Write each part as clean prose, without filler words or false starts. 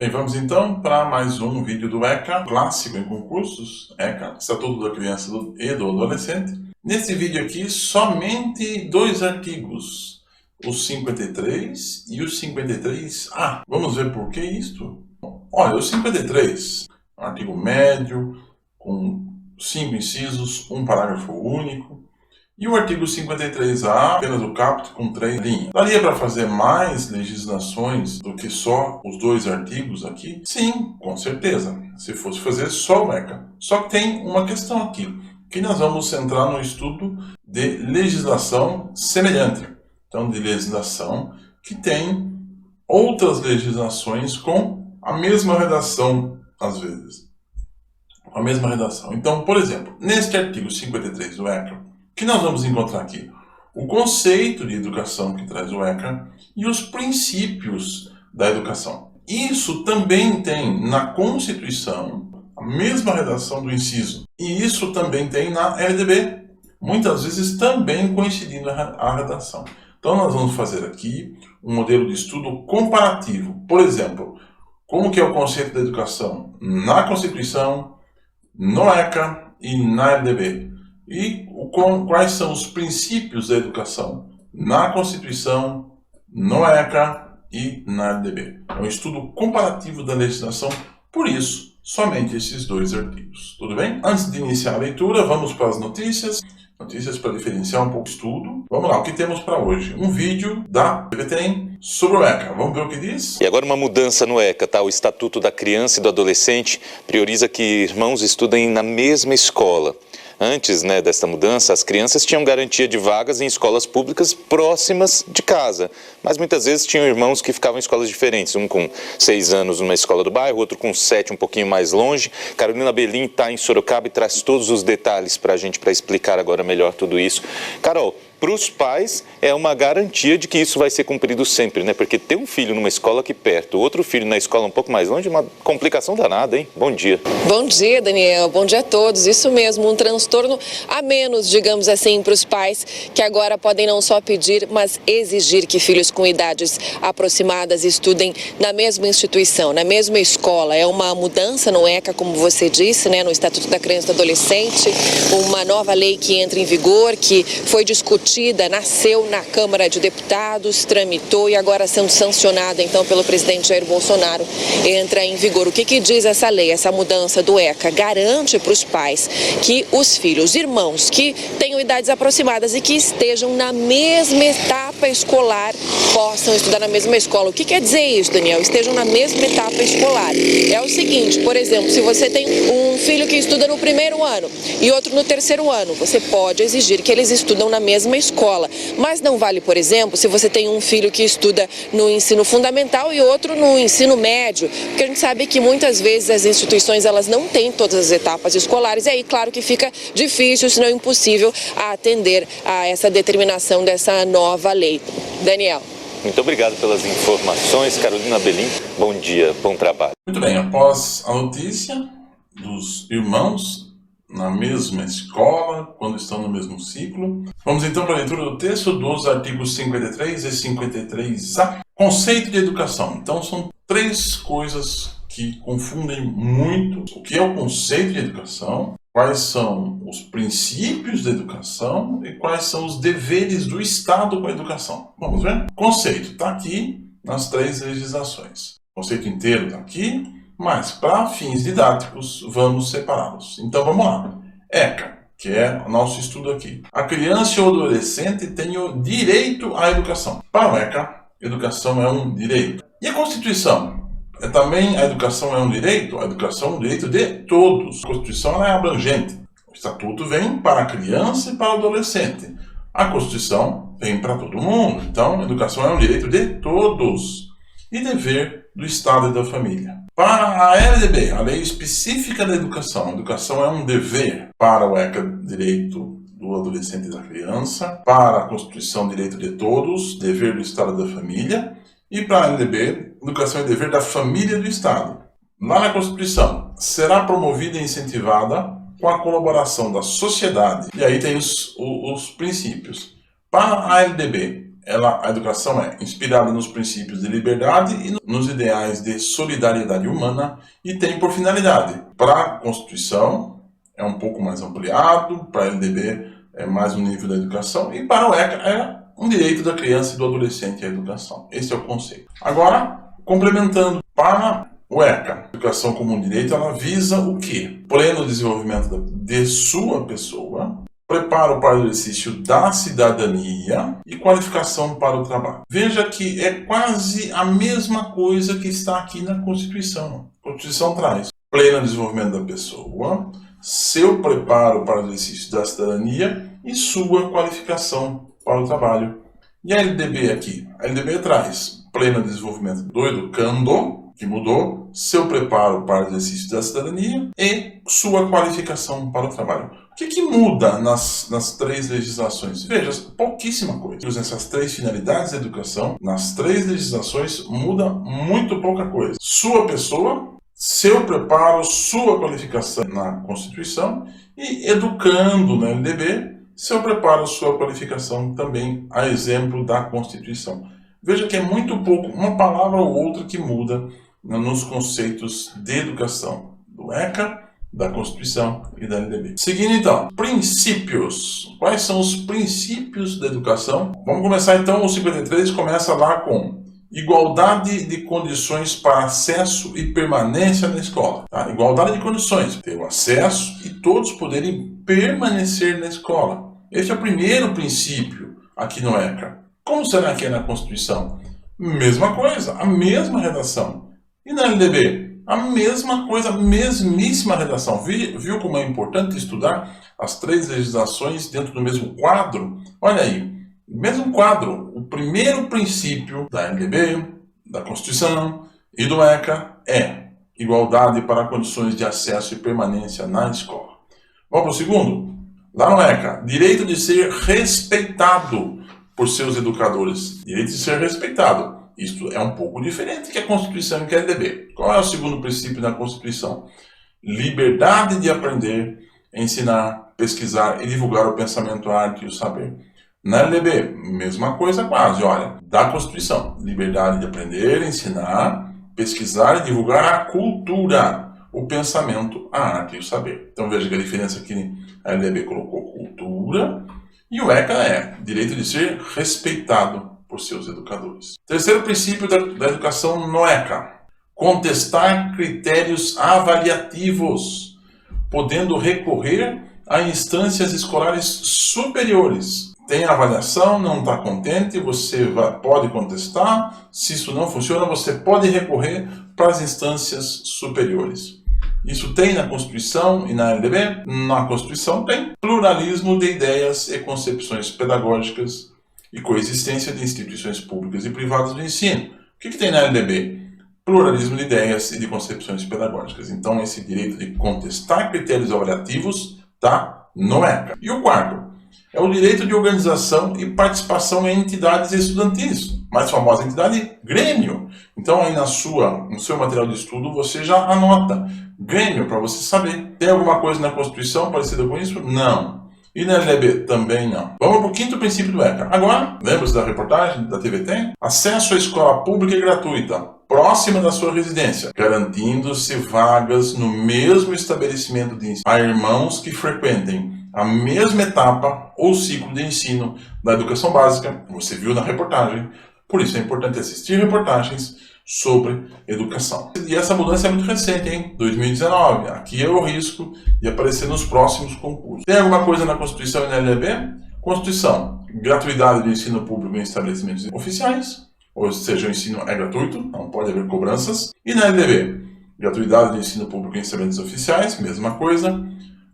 Bem, vamos então para mais um vídeo do ECA, clássico em concursos, ECA, Estatuto da Criança e do Adolescente. Nesse vídeo aqui, somente dois artigos, os 53 e os 53A. Vamos ver por que isto? Olha, o 53, um artigo médio, com 5 incisos, um parágrafo único. E o artigo 53A, apenas o caput com 3 linhas. Daria para fazer mais legislações do que só os dois artigos aqui? Sim, com certeza, se fosse fazer só o ECA. Só que tem uma questão aqui, que nós vamos centrar no estudo de legislação semelhante. Então, de legislação que tem outras legislações com a mesma redação, às vezes. A mesma redação. Então, por exemplo, neste artigo 53 do ECA, que nós vamos encontrar aqui o conceito de educação que traz o ECA e os princípios da educação. Isso também tem na Constituição a mesma redação do inciso. E isso também tem na LDB, muitas vezes também coincidindo a redação. Então nós vamos fazer aqui um modelo de estudo comparativo. Por exemplo, como que é o conceito da educação na Constituição, no ECA e na LDB. E quais são os princípios da educação na Constituição, no ECA e na LDB. É um estudo comparativo da legislação, por isso, somente esses dois artigos. Tudo bem? Antes de iniciar a leitura, vamos para as notícias. Notícias para diferenciar um pouco o estudo. Vamos lá, o que temos para hoje? Um vídeo da TVTEM sobre o ECA. Vamos ver o que diz? E agora uma mudança no ECA, tá? O Estatuto da Criança e do Adolescente prioriza que irmãos estudem na mesma escola. Antes, desta mudança, as crianças tinham garantia de vagas em escolas públicas próximas de casa, mas muitas vezes tinham irmãos que ficavam em escolas diferentes, um com 6 anos numa escola do bairro, outro com 7 um pouquinho mais longe. Carolina Belim está em Sorocaba e traz todos os detalhes para a gente, para explicar agora melhor tudo isso. Carol, para os pais é uma garantia de que isso vai ser cumprido sempre, né? Porque ter um filho numa escola aqui perto, outro filho na escola um pouco mais longe, é uma complicação danada, hein? Bom dia. Bom dia, Daniel. Bom dia a todos. Isso mesmo, um transtorno a menos, digamos assim, para os pais, que agora podem não só pedir, mas exigir que filhos com idades aproximadas estudem na mesma instituição, na mesma escola. É uma mudança no ECA, como você disse, no Estatuto da Criança e do Adolescente, uma nova lei que entra em vigor, que foi discutida, nasceu na Câmara de Deputados, tramitou e agora sendo sancionada então pelo presidente Jair Bolsonaro, entra em vigor. O que diz essa lei, essa mudança do ECA? Garante para os pais que os filhos, irmãos que tenham idades aproximadas e que estejam na mesma etapa escolar, possam estudar na mesma escola. O que quer dizer isso, Daniel? Estejam na mesma etapa escolar. É o seguinte, por exemplo, se você tem um filho que estuda no primeiro ano e outro no terceiro ano, você pode exigir que eles estudam na mesma escola, mas não vale, por exemplo, se você tem um filho que estuda no ensino fundamental e outro no ensino médio, porque a gente sabe que muitas vezes as instituições elas não têm todas as etapas escolares e aí, claro que fica difícil, se não impossível, atender a essa determinação dessa nova lei. Daniel. Muito obrigado pelas informações, Carolina Belim. Bom dia, bom trabalho. Muito bem, após a notícia dos irmãos na mesma escola, quando estão no mesmo ciclo. Vamos então para a leitura do texto dos artigos 53 e 53A. Conceito de educação. Então são três coisas que confundem muito. O que é o conceito de educação, quais são os princípios da educação e quais são os deveres do Estado com a educação. Vamos ver? Conceito está aqui nas três legislações. O conceito inteiro está aqui, mas para fins didáticos vamos separá-los. Então vamos lá. ECA, que é o nosso estudo aqui. A criança ou adolescente tem o direito à educação. Para o ECA, educação é um direito. E a Constituição? Também a educação é um direito? A educação é um direito de todos. A Constituição ela é abrangente. O Estatuto vem para a criança e para o adolescente. A Constituição vem para todo mundo. Então, a educação é um direito de todos. E dever do Estado e da família. Para a LDB, a Lei Específica da Educação, a educação é um dever. Para o ECA, direito do adolescente e da criança. Para a Constituição, direito de todos, dever do Estado e da família. E para a LDB, educação é dever da família e do Estado. Lá na Constituição, será promovida e incentivada com a colaboração da sociedade. E aí tem os princípios. Para a LDB, a educação é inspirada nos princípios de liberdade e nos ideais de solidariedade humana e tem por finalidade, para a Constituição, é um pouco mais ampliado, para a LDB é mais um nível da educação e para o ECA é um direito da criança e do adolescente à educação. Esse é o conceito. Agora, complementando, para o ECA, a educação como um direito, ela visa o quê? Pleno desenvolvimento de sua pessoa, preparo para o exercício da cidadania e qualificação para o trabalho. Veja que é quase a mesma coisa que está aqui na Constituição. A Constituição traz pleno desenvolvimento da pessoa, seu preparo para o exercício da cidadania e sua qualificação para o trabalho. E a LDB aqui? A LDB traz pleno desenvolvimento do educando, que mudou, seu preparo para o exercício da cidadania e sua qualificação para o trabalho. O que muda nas três legislações? Veja, pouquíssima coisa. Essas três finalidades da educação, nas três legislações, muda muito pouca coisa. Sua pessoa, seu preparo, sua qualificação na Constituição e educando na LDB, seu preparo, sua qualificação também a exemplo da Constituição. Veja que é muito pouco, uma palavra ou outra que muda nos conceitos de educação do ECA, da Constituição e da LDB. Seguindo então, princípios. Quais são os princípios da educação? Vamos começar então, o 53 começa lá com igualdade de condições para acesso e permanência na escola. Tá? Igualdade de condições, ter o acesso e todos poderem permanecer na escola. Esse é o primeiro princípio aqui no ECA. Como será que é na Constituição? Mesma coisa, a mesma redação. E na LDB? A mesma coisa, a mesmíssima redação. Viu como é importante estudar as três legislações dentro do mesmo quadro? Olha aí, mesmo quadro. O primeiro princípio da LDB, da Constituição e do ECA é igualdade para condições de acesso e permanência na escola. Vamos para o segundo? Lá no ECA, direito de ser respeitado por seus educadores. Direito de ser respeitado. Isto é um pouco diferente que a Constituição e que a LDB. Qual é o segundo princípio da Constituição? Liberdade de aprender, ensinar, pesquisar e divulgar o pensamento, a arte e o saber. Na LDB, mesma coisa quase, olha, da Constituição. Liberdade de aprender, ensinar, pesquisar e divulgar a cultura, o pensamento, a arte e o saber. Então veja que a diferença aqui, a LDB colocou cultura e o ECA é direito de ser respeitado por seus educadores. Terceiro princípio da educação no ECA: contestar critérios avaliativos, podendo recorrer a instâncias escolares superiores. Tem avaliação, não está contente, você pode contestar. Se isso não funciona, você pode recorrer para as instâncias superiores. Isso tem na Constituição e na LDB? Na Constituição tem pluralismo de ideias e concepções pedagógicas e coexistência de instituições públicas e privadas do ensino. O que tem na LDB? Pluralismo de ideias e de concepções pedagógicas. Então, esse direito de contestar critérios avaliativos está no ECA. E o quarto é o direito de organização e participação em entidades estudantis. Mais famosa entidade, Grêmio. Então, aí no seu material de estudo, você já anota Grêmio para você saber. Tem alguma coisa na Constituição parecida com isso? Não. E na LDB? Também não. Vamos para o quinto princípio do ECA. Agora, lembra-se da reportagem da TV Tem? Acesso à escola pública e gratuita, próxima da sua residência, garantindo-se vagas no mesmo estabelecimento de ensino a irmãos que frequentem a mesma etapa ou ciclo de ensino da educação básica, como você viu na reportagem. Por isso é importante assistir reportagens sobre educação. E essa mudança é muito recente, hein? 2019. Aqui é o risco de aparecer nos próximos concursos. Tem alguma coisa na Constituição e na LDB? Constituição: gratuidade do ensino público em estabelecimentos oficiais, ou seja, o ensino é gratuito, não pode haver cobranças. E na LDB? Gratuidade do ensino público em estabelecimentos oficiais, mesma coisa.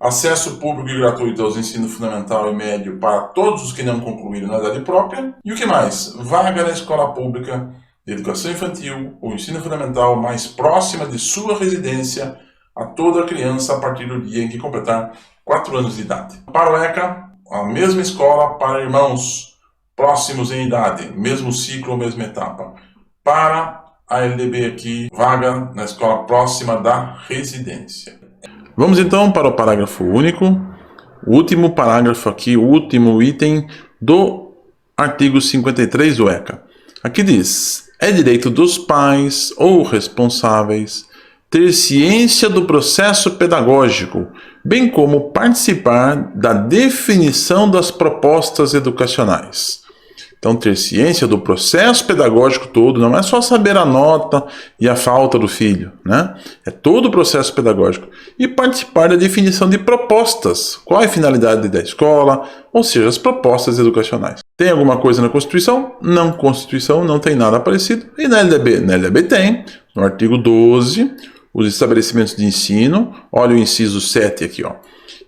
Acesso público e gratuito aos ensinos fundamental e médio para todos os que não concluíram na idade própria. E o que mais? Vaga na escola pública de educação infantil ou ensino fundamental mais próxima de sua residência a toda criança a partir do dia em que completar 4 anos de idade. Para o ECA, a mesma escola para irmãos próximos em idade, mesmo ciclo ou mesma etapa. Para a LDB aqui, vaga na escola próxima da residência. Vamos então para o parágrafo único, o último parágrafo aqui, o último item do artigo 53 do ECA. Aqui diz: é direito dos pais ou responsáveis ter ciência do processo pedagógico, bem como participar da definição das propostas educacionais. Então, ter ciência do processo pedagógico todo, não é só saber a nota e a falta do filho, né? É todo o processo pedagógico. E participar da definição de propostas. Qual é a finalidade da escola? Ou seja, as propostas educacionais. Tem alguma coisa na Constituição? Não, Constituição não tem nada parecido. E na LDB? Na LDB tem, no artigo 12, os estabelecimentos de ensino. Olha o inciso 7 aqui, ó.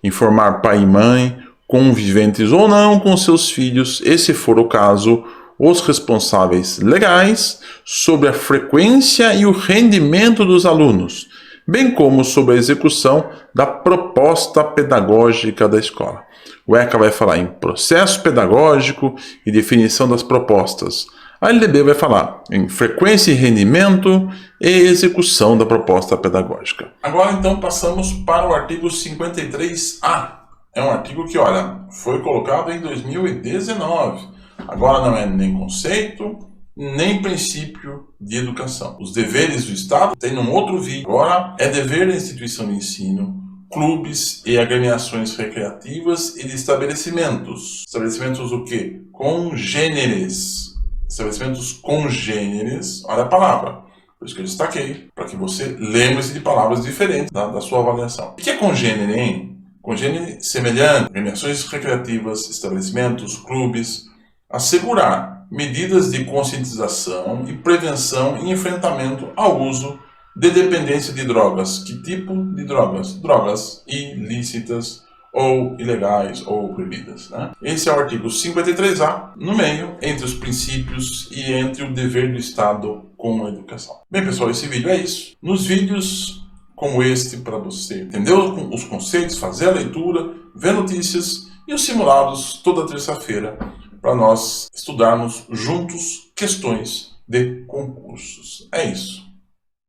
Informar pai e mãe, conviventes ou não com seus filhos, e se for o caso, os responsáveis legais, sobre a frequência e o rendimento dos alunos, bem como sobre a execução da proposta pedagógica da escola. O ECA vai falar em processo pedagógico e definição das propostas. A LDB vai falar em frequência e rendimento e execução da proposta pedagógica. Agora, então, passamos para o artigo 53A. É um artigo que, olha, foi colocado em 2019. Agora não é nem conceito, nem princípio de educação. Os deveres do Estado tem num outro vídeo. Agora é dever da instituição de ensino, clubes e agremiações recreativas e de estabelecimentos. Estabelecimentos o quê? Congêneres. Estabelecimentos congêneres, olha a palavra. Por isso que eu destaquei, para que você lembre-se de palavras diferentes da sua avaliação. O que é congênere, hein? Congênere semelhante, agremiações recreativas, estabelecimentos, clubes, assegurar medidas de conscientização e prevenção e enfrentamento ao uso de dependência de drogas. Que tipo de drogas? Drogas ilícitas ou ilegais ou proibidas, né? Esse é o artigo 53A, no meio, entre os princípios e entre o dever do Estado com a educação. Bem, pessoal, esse vídeo é isso. Nos vídeos como este, para você entender os conceitos, fazer a leitura, ver notícias e os simulados toda terça-feira para nós estudarmos juntos questões de concursos. É isso.